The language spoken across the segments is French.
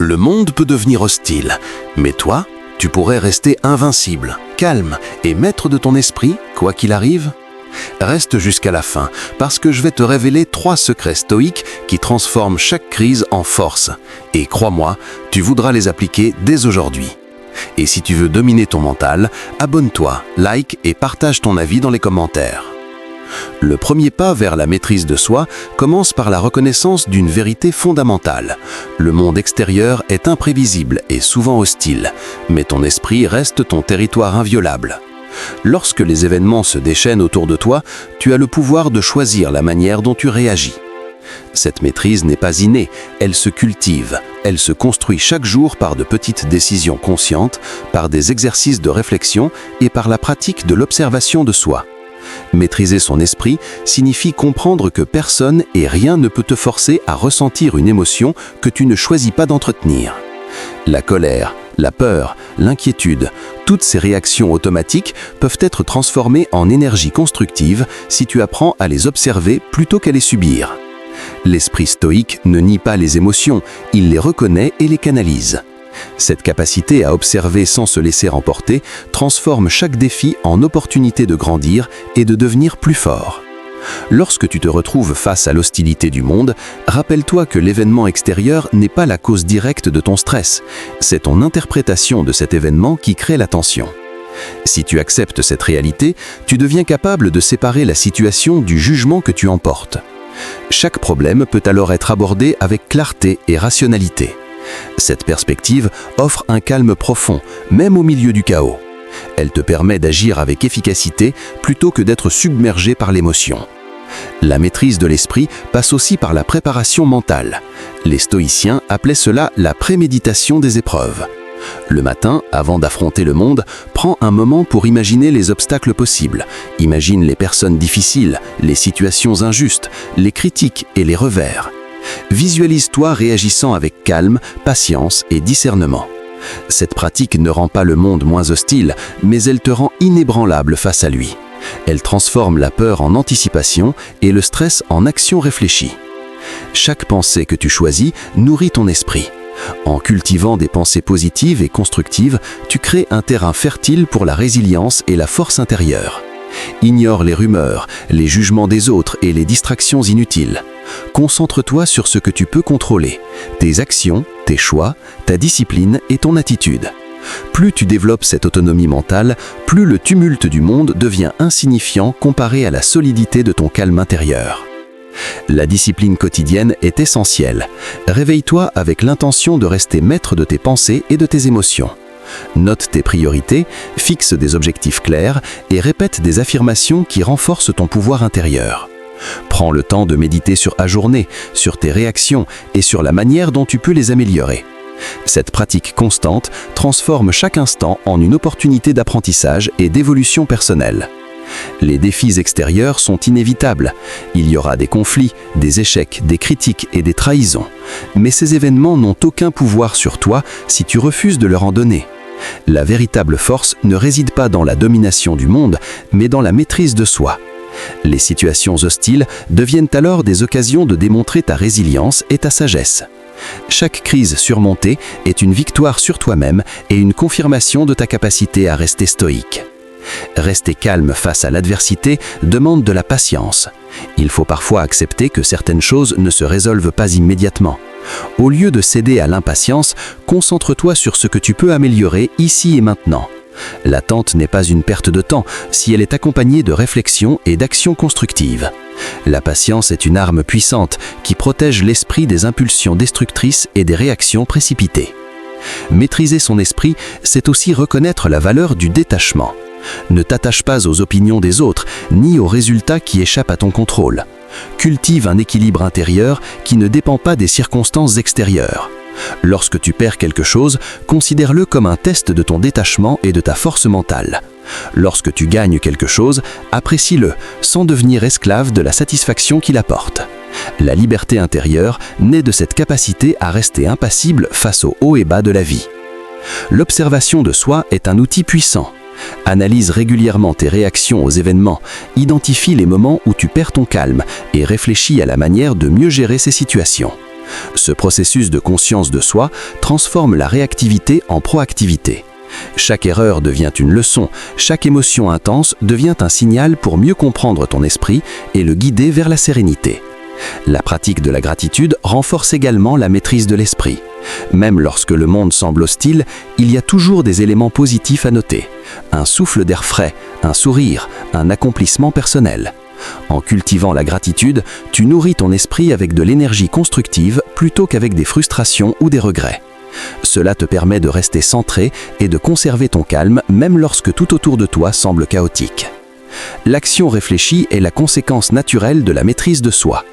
Le monde peut devenir hostile, mais toi, tu pourrais rester invincible, calme et maître de ton esprit, quoi qu'il arrive. Reste jusqu'à la fin, parce que je vais te révéler 3 secrets stoïques qui transforment chaque crise en force. Et crois-moi, tu voudras les appliquer dès aujourd'hui. Et si tu veux dominer ton mental, abonne-toi, like et partage ton avis dans les commentaires. Le premier pas vers la maîtrise de soi commence par la reconnaissance d'une vérité fondamentale. Le monde extérieur est imprévisible et souvent hostile, mais ton esprit reste ton territoire inviolable. Lorsque les événements se déchaînent autour de toi, tu as le pouvoir de choisir la manière dont tu réagis. Cette maîtrise n'est pas innée, elle se cultive, elle se construit chaque jour par de petites décisions conscientes, par des exercices de réflexion et par la pratique de l'observation de soi. Maîtriser son esprit signifie comprendre que personne et rien ne peut te forcer à ressentir une émotion que tu ne choisis pas d'entretenir. La colère, la peur, l'inquiétude, toutes ces réactions automatiques peuvent être transformées en énergie constructive si tu apprends à les observer plutôt qu'à les subir. L'esprit stoïque ne nie pas les émotions, il les reconnaît et les canalise. Cette capacité à observer sans se laisser emporter transforme chaque défi en opportunité de grandir et de devenir plus fort. Lorsque tu te retrouves face à l'hostilité du monde, rappelle-toi que l'événement extérieur n'est pas la cause directe de ton stress, c'est ton interprétation de cet événement qui crée la tension. Si tu acceptes cette réalité, tu deviens capable de séparer la situation du jugement que tu emportes. Chaque problème peut alors être abordé avec clarté et rationalité. Cette perspective offre un calme profond, même au milieu du chaos. Elle te permet d'agir avec efficacité plutôt que d'être submergé par l'émotion. La maîtrise de l'esprit passe aussi par la préparation mentale. Les stoïciens appelaient cela la préméditation des épreuves. Le matin, avant d'affronter le monde, prends un moment pour imaginer les obstacles possibles. Imagine les personnes difficiles, les situations injustes, les critiques et les revers. Visualise-toi réagissant avec calme, patience et discernement. Cette pratique ne rend pas le monde moins hostile, mais elle te rend inébranlable face à lui. Elle transforme la peur en anticipation et le stress en action réfléchie. Chaque pensée que tu choisis nourrit ton esprit. En cultivant des pensées positives et constructives, tu crées un terrain fertile pour la résilience et la force intérieure. Ignore les rumeurs, les jugements des autres et les distractions inutiles. Concentre-toi sur ce que tu peux contrôler, tes actions, tes choix, ta discipline et ton attitude. Plus tu développes cette autonomie mentale, plus le tumulte du monde devient insignifiant comparé à la solidité de ton calme intérieur. La discipline quotidienne est essentielle. Réveille-toi avec l'intention de rester maître de tes pensées et de tes émotions. Note tes priorités, fixe des objectifs clairs et répète des affirmations qui renforcent ton pouvoir intérieur. Prends le temps de méditer sur ta journée, sur tes réactions et sur la manière dont tu peux les améliorer. Cette pratique constante transforme chaque instant en une opportunité d'apprentissage et d'évolution personnelle. Les défis extérieurs sont inévitables. Il y aura des conflits, des échecs, des critiques et des trahisons. Mais ces événements n'ont aucun pouvoir sur toi si tu refuses de leur en donner. La véritable force ne réside pas dans la domination du monde, mais dans la maîtrise de soi. Les situations hostiles deviennent alors des occasions de démontrer ta résilience et ta sagesse. Chaque crise surmontée est une victoire sur toi-même et une confirmation de ta capacité à rester stoïque. Rester calme face à l'adversité demande de la patience. Il faut parfois accepter que certaines choses ne se résolvent pas immédiatement. Au lieu de céder à l'impatience, concentre-toi sur ce que tu peux améliorer ici et maintenant. L'attente n'est pas une perte de temps si elle est accompagnée de réflexion et d'actions constructives. La patience est une arme puissante qui protège l'esprit des impulsions destructrices et des réactions précipitées. Maîtriser son esprit, c'est aussi reconnaître la valeur du détachement. Ne t'attache pas aux opinions des autres, ni aux résultats qui échappent à ton contrôle. Cultive un équilibre intérieur qui ne dépend pas des circonstances extérieures. Lorsque tu perds quelque chose, considère-le comme un test de ton détachement et de ta force mentale. Lorsque tu gagnes quelque chose, apprécie-le, sans devenir esclave de la satisfaction qu'il apporte. La liberté intérieure naît de cette capacité à rester impassible face aux hauts et bas de la vie. L'observation de soi est un outil puissant. Analyse régulièrement tes réactions aux événements, identifie les moments où tu perds ton calme et réfléchis à la manière de mieux gérer ces situations. Ce processus de conscience de soi transforme la réactivité en proactivité. Chaque erreur devient une leçon, chaque émotion intense devient un signal pour mieux comprendre ton esprit et le guider vers la sérénité. La pratique de la gratitude renforce également la maîtrise de l'esprit. Même lorsque le monde semble hostile, il y a toujours des éléments positifs à noter. Un souffle d'air frais, un sourire, un accomplissement personnel. En cultivant la gratitude, tu nourris ton esprit avec de l'énergie constructive plutôt qu'avec des frustrations ou des regrets. Cela te permet de rester centré et de conserver ton calme même lorsque tout autour de toi semble chaotique. L'action réfléchie est la conséquence naturelle de la maîtrise de soi.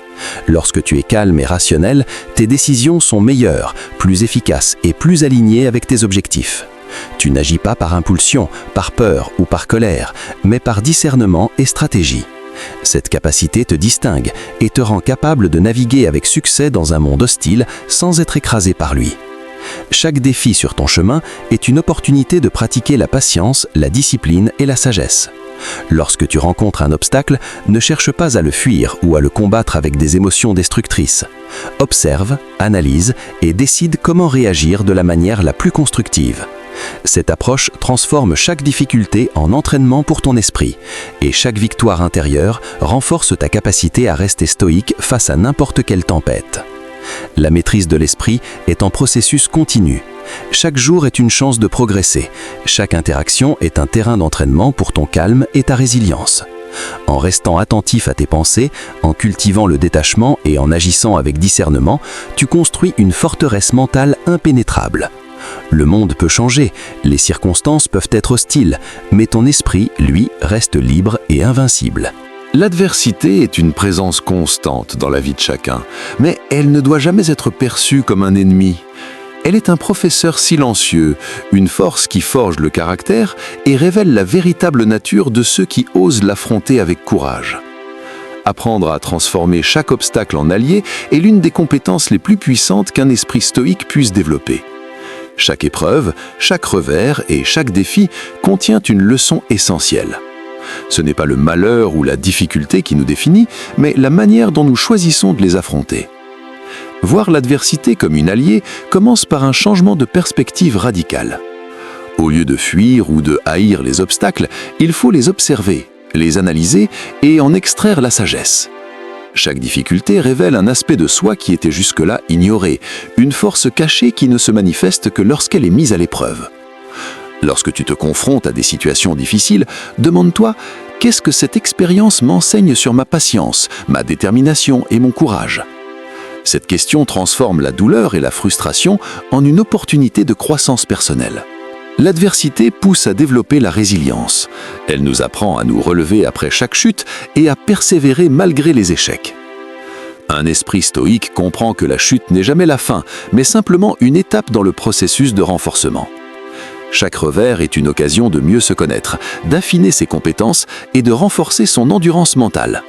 Lorsque tu es calme et rationnel, tes décisions sont meilleures, plus efficaces et plus alignées avec tes objectifs. Tu n'agis pas par impulsion, par peur ou par colère, mais par discernement et stratégie. Cette capacité te distingue et te rend capable de naviguer avec succès dans un monde hostile sans être écrasé par lui. Chaque défi sur ton chemin est une opportunité de pratiquer la patience, la discipline et la sagesse. Lorsque tu rencontres un obstacle, ne cherche pas à le fuir ou à le combattre avec des émotions destructrices. Observe, analyse et décide comment réagir de la manière la plus constructive. Cette approche transforme chaque difficulté en entraînement pour ton esprit, et chaque victoire intérieure renforce ta capacité à rester stoïque face à n'importe quelle tempête. La maîtrise de l'esprit est un processus continu. Chaque jour est une chance de progresser. Chaque interaction est un terrain d'entraînement pour ton calme et ta résilience. En restant attentif à tes pensées, en cultivant le détachement et en agissant avec discernement, tu construis une forteresse mentale impénétrable. Le monde peut changer, les circonstances peuvent être hostiles, mais ton esprit, lui, reste libre et invincible. L'adversité est une présence constante dans la vie de chacun, mais elle ne doit jamais être perçue comme un ennemi. Elle est un professeur silencieux, une force qui forge le caractère et révèle la véritable nature de ceux qui osent l'affronter avec courage. Apprendre à transformer chaque obstacle en allié est l'une des compétences les plus puissantes qu'un esprit stoïque puisse développer. Chaque épreuve, chaque revers et chaque défi contient une leçon essentielle. Ce n'est pas le malheur ou la difficulté qui nous définit, mais la manière dont nous choisissons de les affronter. Voir l'adversité comme une alliée commence par un changement de perspective radical. Au lieu de fuir ou de haïr les obstacles, il faut les observer, les analyser et en extraire la sagesse. Chaque difficulté révèle un aspect de soi qui était jusque-là ignoré, une force cachée qui ne se manifeste que lorsqu'elle est mise à l'épreuve. Lorsque tu te confrontes à des situations difficiles, demande-toi « Qu'est-ce que cette expérience m'enseigne sur ma patience, ma détermination et mon courage ?» Cette question transforme la douleur et la frustration en une opportunité de croissance personnelle. L'adversité pousse à développer la résilience. Elle nous apprend à nous relever après chaque chute et à persévérer malgré les échecs. Un esprit stoïque comprend que la chute n'est jamais la fin, mais simplement une étape dans le processus de renforcement. Chaque revers est une occasion de mieux se connaître, d'affiner ses compétences et de renforcer son endurance mentale.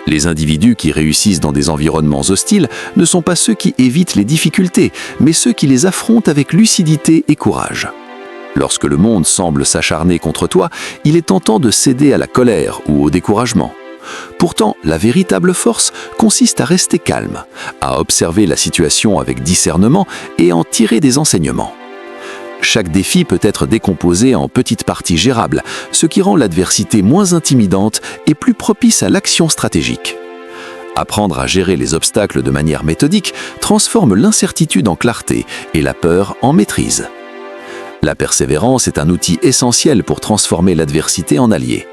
Les individus qui réussissent dans des environnements hostiles ne sont pas ceux qui évitent les difficultés, mais ceux qui les affrontent avec lucidité et courage. Lorsque le monde semble s'acharner contre toi, il est tentant de céder à la colère ou au découragement. Pourtant, la véritable force consiste à rester calme, à observer la situation avec discernement et à en tirer des enseignements. Chaque défi peut être décomposé en petites parties gérables, ce qui rend l'adversité moins intimidante et plus propice à l'action stratégique. Apprendre à gérer les obstacles de manière méthodique transforme l'incertitude en clarté et la peur en maîtrise. La persévérance est un outil essentiel pour transformer l'adversité en allié.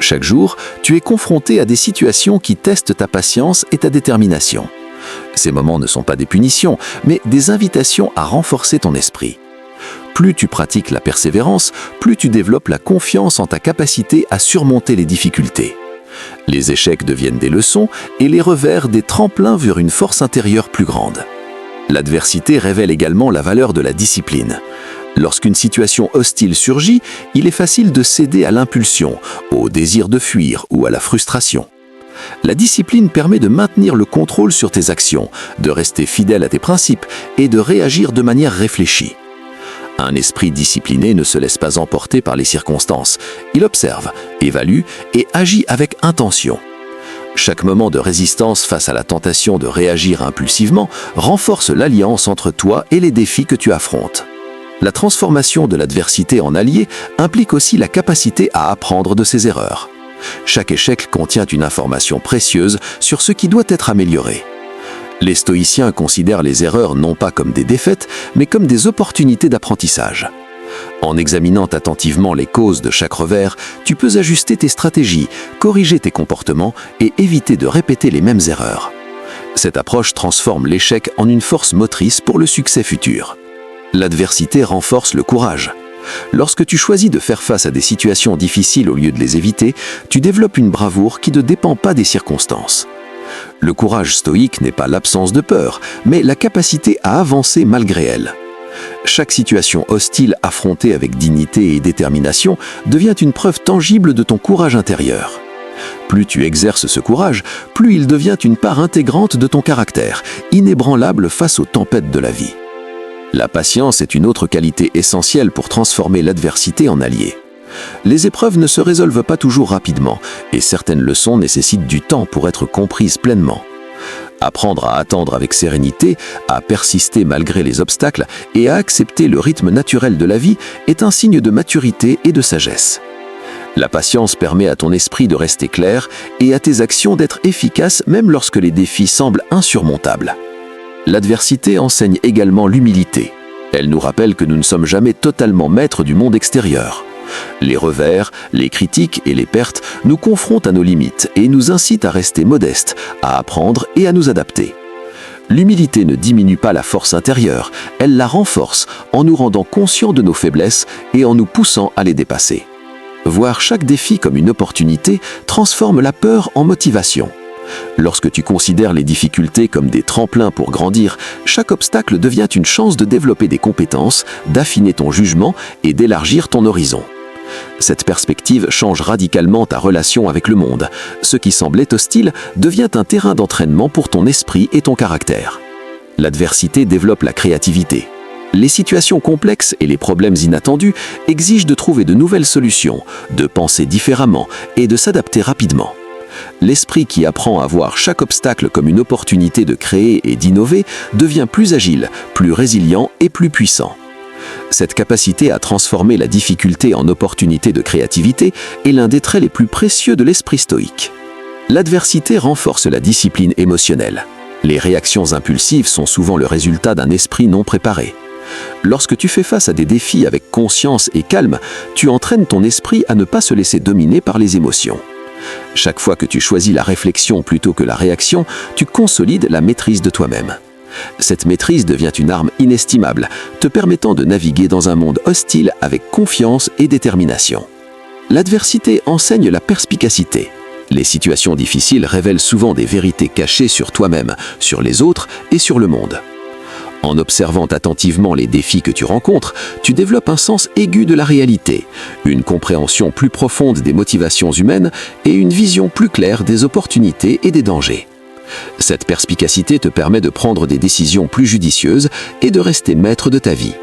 Chaque jour, tu es confronté à des situations qui testent ta patience et ta détermination. Ces moments ne sont pas des punitions, mais des invitations à renforcer ton esprit. Plus tu pratiques la persévérance, plus tu développes la confiance en ta capacité à surmonter les difficultés. Les échecs deviennent des leçons et les revers des tremplins vers une force intérieure plus grande. L'adversité révèle également la valeur de la discipline. Lorsqu'une situation hostile surgit, il est facile de céder à l'impulsion, au désir de fuir ou à la frustration. La discipline permet de maintenir le contrôle sur tes actions, de rester fidèle à tes principes et de réagir de manière réfléchie. Un esprit discipliné ne se laisse pas emporter par les circonstances. Il observe, évalue et agit avec intention. Chaque moment de résistance face à la tentation de réagir impulsivement renforce l'alliance entre toi et les défis que tu affrontes. La transformation de l'adversité en allié implique aussi la capacité à apprendre de ses erreurs. Chaque échec contient une information précieuse sur ce qui doit être amélioré. Les stoïciens considèrent les erreurs non pas comme des défaites, mais comme des opportunités d'apprentissage. En examinant attentivement les causes de chaque revers, tu peux ajuster tes stratégies, corriger tes comportements et éviter de répéter les mêmes erreurs. Cette approche transforme l'échec en une force motrice pour le succès futur. L'adversité renforce le courage. Lorsque tu choisis de faire face à des situations difficiles au lieu de les éviter, tu développes une bravoure qui ne dépend pas des circonstances. Le courage stoïque n'est pas l'absence de peur, mais la capacité à avancer malgré elle. Chaque situation hostile affrontée avec dignité et détermination devient une preuve tangible de ton courage intérieur. Plus tu exerces ce courage, plus il devient une part intégrante de ton caractère, inébranlable face aux tempêtes de la vie. La patience est une autre qualité essentielle pour transformer l'adversité en allié. Les épreuves ne se résolvent pas toujours rapidement, et certaines leçons nécessitent du temps pour être comprises pleinement. Apprendre à attendre avec sérénité, à persister malgré les obstacles et à accepter le rythme naturel de la vie est un signe de maturité et de sagesse. La patience permet à ton esprit de rester clair et à tes actions d'être efficaces même lorsque les défis semblent insurmontables. L'adversité enseigne également l'humilité. Elle nous rappelle que nous ne sommes jamais totalement maîtres du monde extérieur. Les revers, les critiques et les pertes nous confrontent à nos limites et nous incitent à rester modestes, à apprendre et à nous adapter. L'humilité ne diminue pas la force intérieure, elle la renforce en nous rendant conscients de nos faiblesses et en nous poussant à les dépasser. Voir chaque défi comme une opportunité transforme la peur en motivation. Lorsque tu considères les difficultés comme des tremplins pour grandir, chaque obstacle devient une chance de développer des compétences, d'affiner ton jugement et d'élargir ton horizon. Cette perspective change radicalement ta relation avec le monde. Ce qui semblait hostile devient un terrain d'entraînement pour ton esprit et ton caractère. L'adversité développe la créativité. Les situations complexes et les problèmes inattendus exigent de trouver de nouvelles solutions, de penser différemment et de s'adapter rapidement. L'esprit qui apprend à voir chaque obstacle comme une opportunité de créer et d'innover devient plus agile, plus résilient et plus puissant. Cette capacité à transformer la difficulté en opportunité de créativité est l'un des traits les plus précieux de l'esprit stoïque. L'adversité renforce la discipline émotionnelle. Les réactions impulsives sont souvent le résultat d'un esprit non préparé. Lorsque tu fais face à des défis avec conscience et calme, tu entraînes ton esprit à ne pas se laisser dominer par les émotions. Chaque fois que tu choisis la réflexion plutôt que la réaction, tu consolides la maîtrise de toi-même. Cette maîtrise devient une arme inestimable, te permettant de naviguer dans un monde hostile avec confiance et détermination. L'adversité enseigne la perspicacité. Les situations difficiles révèlent souvent des vérités cachées sur toi-même, sur les autres et sur le monde. En observant attentivement les défis que tu rencontres, tu développes un sens aigu de la réalité, une compréhension plus profonde des motivations humaines et une vision plus claire des opportunités et des dangers. Cette perspicacité te permet de prendre des décisions plus judicieuses et de rester maître de ta vie.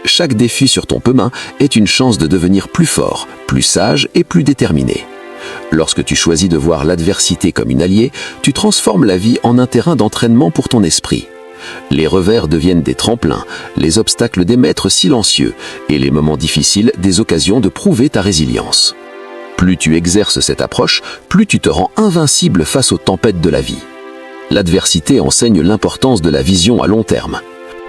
Chaque défi sur ton chemin est une chance de devenir plus fort, plus sage et plus déterminé. Lorsque tu choisis de voir l'adversité comme une alliée, tu transformes la vie en un terrain d'entraînement pour ton esprit. Les revers deviennent des tremplins, les obstacles des maîtres silencieux et les moments difficiles des occasions de prouver ta résilience. Plus tu exerces cette approche, plus tu te rends invincible face aux tempêtes de la vie. L'adversité enseigne l'importance de la vision à long terme.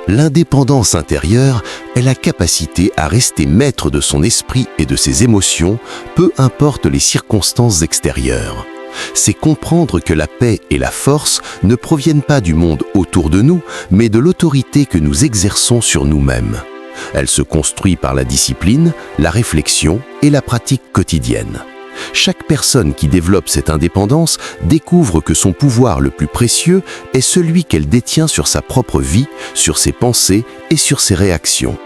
L'indépendance intérieure est la capacité à rester maître de son esprit et de ses émotions, peu importe les circonstances extérieures. C'est comprendre que la paix et la force ne proviennent pas du monde autour de nous, mais de l'autorité que nous exerçons sur nous-mêmes. Elle se construit par la discipline, la réflexion et la pratique quotidienne. Chaque personne qui développe cette indépendance découvre que son pouvoir le plus précieux est celui qu'elle détient sur sa propre vie, sur ses pensées et sur ses réactions.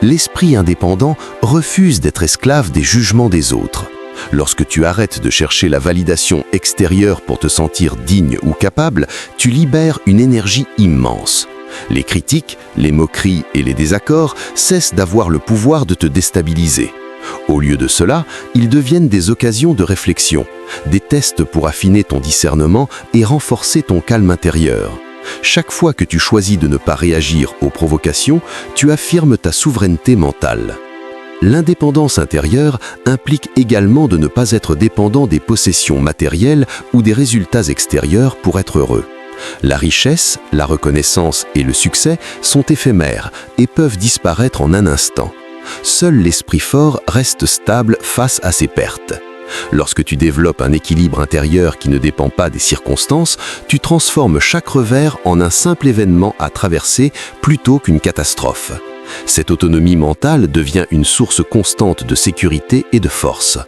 L'esprit indépendant refuse d'être esclave des jugements des autres. Lorsque tu arrêtes de chercher la validation extérieure pour te sentir digne ou capable, tu libères une énergie immense. Les critiques, les moqueries et les désaccords cessent d'avoir le pouvoir de te déstabiliser. Au lieu de cela, ils deviennent des occasions de réflexion, des tests pour affiner ton discernement et renforcer ton calme intérieur. Chaque fois que tu choisis de ne pas réagir aux provocations, tu affirmes ta souveraineté mentale. L'indépendance intérieure implique également de ne pas être dépendant des possessions matérielles ou des résultats extérieurs pour être heureux. La richesse, la reconnaissance et le succès sont éphémères et peuvent disparaître en un instant. Seul l'esprit fort reste stable face à ces pertes. Lorsque tu développes un équilibre intérieur qui ne dépend pas des circonstances, tu transformes chaque revers en un simple événement à traverser plutôt qu'une catastrophe. Cette autonomie mentale devient une source constante de sécurité et de force.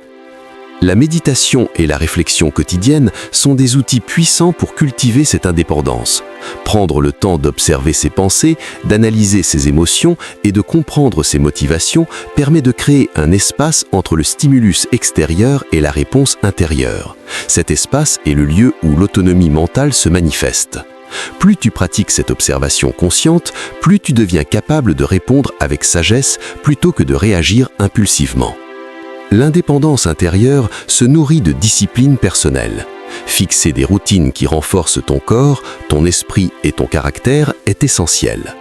La méditation et la réflexion quotidienne sont des outils puissants pour cultiver cette indépendance. Prendre le temps d'observer ses pensées, d'analyser ses émotions et de comprendre ses motivations permet de créer un espace entre le stimulus extérieur et la réponse intérieure. Cet espace est le lieu où l'autonomie mentale se manifeste. Plus tu pratiques cette observation consciente, plus tu deviens capable de répondre avec sagesse plutôt que de réagir impulsivement. L'indépendance intérieure se nourrit de discipline personnelle. Fixer des routines qui renforcent ton corps, ton esprit et ton caractère est essentiel.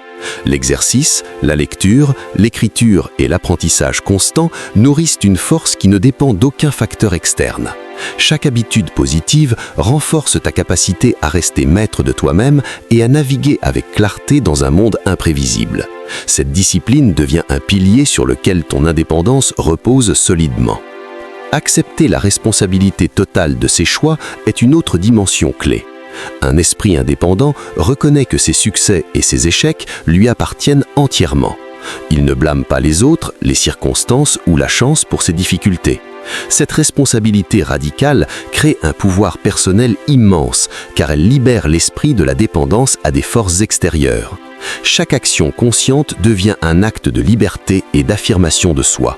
L'exercice, la lecture, l'écriture et l'apprentissage constant nourrissent une force qui ne dépend d'aucun facteur externe. Chaque habitude positive renforce ta capacité à rester maître de toi-même et à naviguer avec clarté dans un monde imprévisible. Cette discipline devient un pilier sur lequel ton indépendance repose solidement. Accepter la responsabilité totale de ses choix est une autre dimension clé. Un esprit indépendant reconnaît que ses succès et ses échecs lui appartiennent entièrement. Il ne blâme pas les autres, les circonstances ou la chance pour ses difficultés. Cette responsabilité radicale crée un pouvoir personnel immense, car elle libère l'esprit de la dépendance à des forces extérieures. Chaque action consciente devient un acte de liberté et d'affirmation de soi.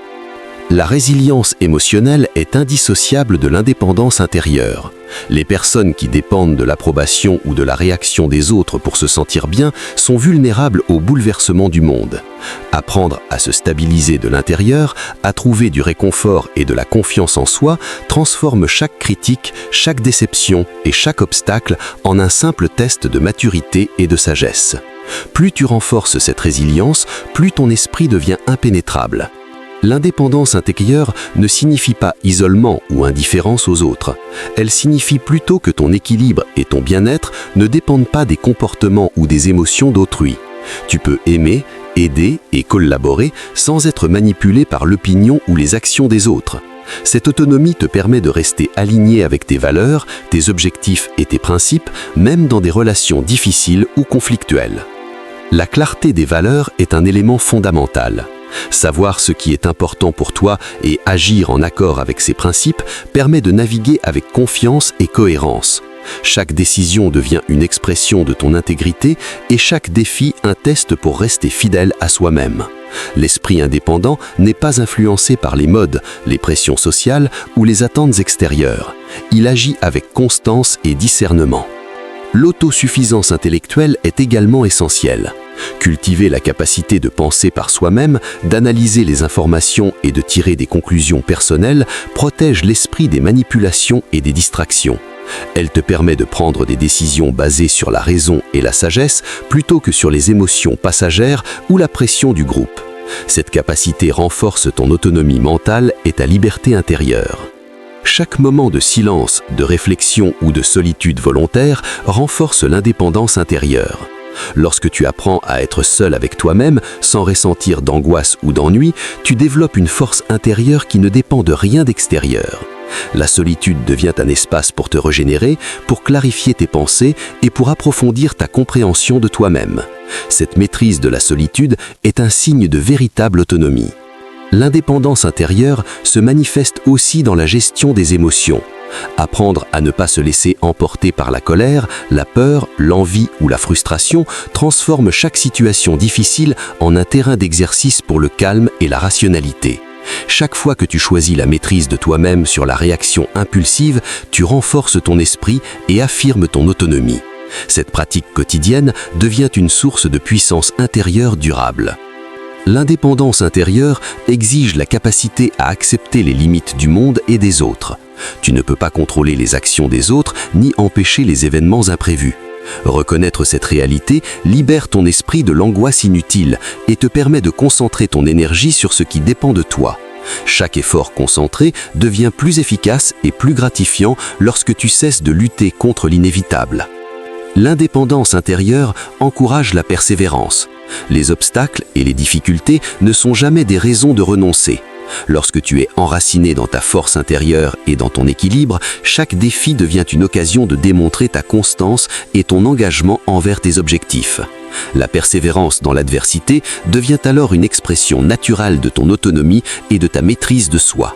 La résilience émotionnelle est indissociable de l'indépendance intérieure. Les personnes qui dépendent de l'approbation ou de la réaction des autres pour se sentir bien sont vulnérables aux bouleversements du monde. Apprendre à se stabiliser de l'intérieur, à trouver du réconfort et de la confiance en soi, transforme chaque critique, chaque déception et chaque obstacle en un simple test de maturité et de sagesse. Plus tu renforces cette résilience, plus ton esprit devient impénétrable. L'indépendance intérieure ne signifie pas isolement ou indifférence aux autres. Elle signifie plutôt que ton équilibre et ton bien-être ne dépendent pas des comportements ou des émotions d'autrui. Tu peux aimer, aider et collaborer sans être manipulé par l'opinion ou les actions des autres. Cette autonomie te permet de rester aligné avec tes valeurs, tes objectifs et tes principes, même dans des relations difficiles ou conflictuelles. La clarté des valeurs est un élément fondamental. Savoir ce qui est important pour toi et agir en accord avec ces principes permet de naviguer avec confiance et cohérence. Chaque décision devient une expression de ton intégrité et chaque défi un test pour rester fidèle à soi-même. L'esprit indépendant n'est pas influencé par les modes, les pressions sociales ou les attentes extérieures. Il agit avec constance et discernement. L'autosuffisance intellectuelle est également essentielle. Cultiver la capacité de penser par soi-même, d'analyser les informations et de tirer des conclusions personnelles protège l'esprit des manipulations et des distractions. Elle te permet de prendre des décisions basées sur la raison et la sagesse plutôt que sur les émotions passagères ou la pression du groupe. Cette capacité renforce ton autonomie mentale et ta liberté intérieure. Chaque moment de silence, de réflexion ou de solitude volontaire renforce l'indépendance intérieure. Lorsque tu apprends à être seul avec toi-même, sans ressentir d'angoisse ou d'ennui, tu développes une force intérieure qui ne dépend de rien d'extérieur. La solitude devient un espace pour te régénérer, pour clarifier tes pensées et pour approfondir ta compréhension de toi-même. Cette maîtrise de la solitude est un signe de véritable autonomie. L'indépendance intérieure se manifeste aussi dans la gestion des émotions. Apprendre à ne pas se laisser emporter par la colère, la peur, l'envie ou la frustration transforme chaque situation difficile en un terrain d'exercice pour le calme et la rationalité. Chaque fois que tu choisis la maîtrise de toi-même sur la réaction impulsive, tu renforces ton esprit et affirmes ton autonomie. Cette pratique quotidienne devient une source de puissance intérieure durable. L'indépendance intérieure exige la capacité à accepter les limites du monde et des autres. Tu ne peux pas contrôler les actions des autres ni empêcher les événements imprévus. Reconnaître cette réalité libère ton esprit de l'angoisse inutile et te permet de concentrer ton énergie sur ce qui dépend de toi. Chaque effort concentré devient plus efficace et plus gratifiant lorsque tu cesses de lutter contre l'inévitable. L'indépendance intérieure encourage la persévérance. Les obstacles et les difficultés ne sont jamais des raisons de renoncer. Lorsque tu es enraciné dans ta force intérieure et dans ton équilibre, chaque défi devient une occasion de démontrer ta constance et ton engagement envers tes objectifs. La persévérance dans l'adversité devient alors une expression naturelle de ton autonomie et de ta maîtrise de soi.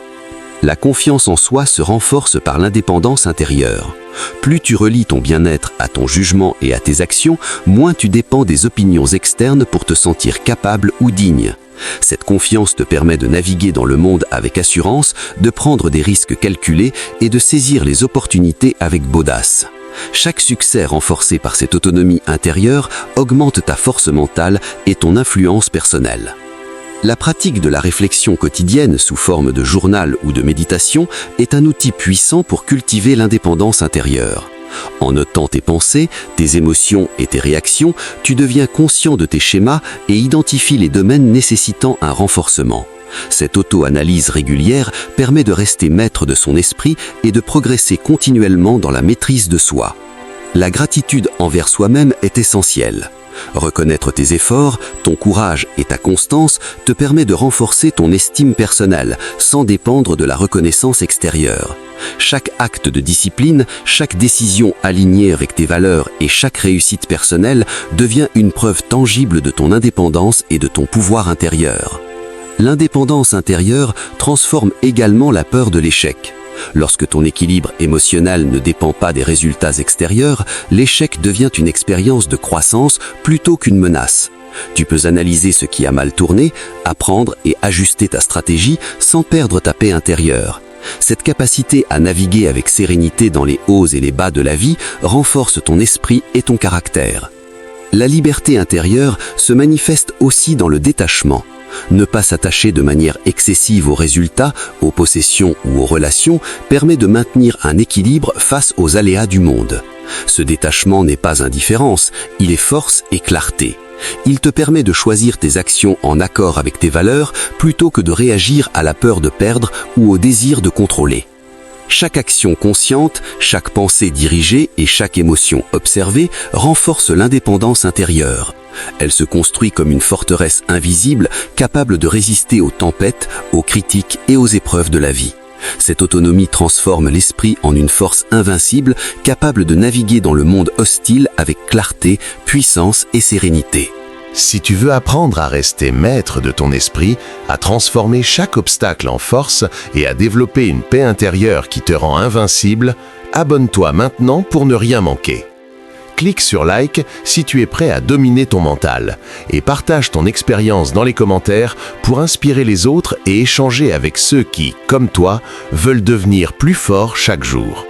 La confiance en soi se renforce par l'indépendance intérieure. Plus tu relis ton bien-être à ton jugement et à tes actions, moins tu dépends des opinions externes pour te sentir capable ou digne. Cette confiance te permet de naviguer dans le monde avec assurance, de prendre des risques calculés et de saisir les opportunités avec audace. Chaque succès renforcé par cette autonomie intérieure augmente ta force mentale et ton influence personnelle. La pratique de la réflexion quotidienne sous forme de journal ou de méditation est un outil puissant pour cultiver l'indépendance intérieure. En notant tes pensées, tes émotions et tes réactions, tu deviens conscient de tes schémas et identifies les domaines nécessitant un renforcement. Cette auto-analyse régulière permet de rester maître de son esprit et de progresser continuellement dans la maîtrise de soi. La gratitude envers soi-même est essentielle. Reconnaître tes efforts, ton courage et ta constance te permet de renforcer ton estime personnelle sans dépendre de la reconnaissance extérieure. Chaque acte de discipline, chaque décision alignée avec tes valeurs et chaque réussite personnelle devient une preuve tangible de ton indépendance et de ton pouvoir intérieur. L'indépendance intérieure transforme également la peur de l'échec. Lorsque ton équilibre émotionnel ne dépend pas des résultats extérieurs, l'échec devient une expérience de croissance plutôt qu'une menace. Tu peux analyser ce qui a mal tourné, apprendre et ajuster ta stratégie sans perdre ta paix intérieure. Cette capacité à naviguer avec sérénité dans les hauts et les bas de la vie renforce ton esprit et ton caractère. La liberté intérieure se manifeste aussi dans le détachement. Ne pas s'attacher de manière excessive aux résultats, aux possessions ou aux relations permet de maintenir un équilibre face aux aléas du monde. Ce détachement n'est pas indifférence, il est force et clarté. Il te permet de choisir tes actions en accord avec tes valeurs plutôt que de réagir à la peur de perdre ou au désir de contrôler. Chaque action consciente, chaque pensée dirigée et chaque émotion observée renforce l'indépendance intérieure. Elle se construit comme une forteresse invisible capable de résister aux tempêtes, aux critiques et aux épreuves de la vie. Cette autonomie transforme l'esprit en une force invincible capable de naviguer dans le monde hostile avec clarté, puissance et sérénité. Si tu veux apprendre à rester maître de ton esprit, à transformer chaque obstacle en force et à développer une paix intérieure qui te rend invincible, abonne-toi maintenant pour ne rien manquer. Clique sur like si tu es prêt à dominer ton mental et partage ton expérience dans les commentaires pour inspirer les autres et échanger avec ceux qui, comme toi, veulent devenir plus forts chaque jour.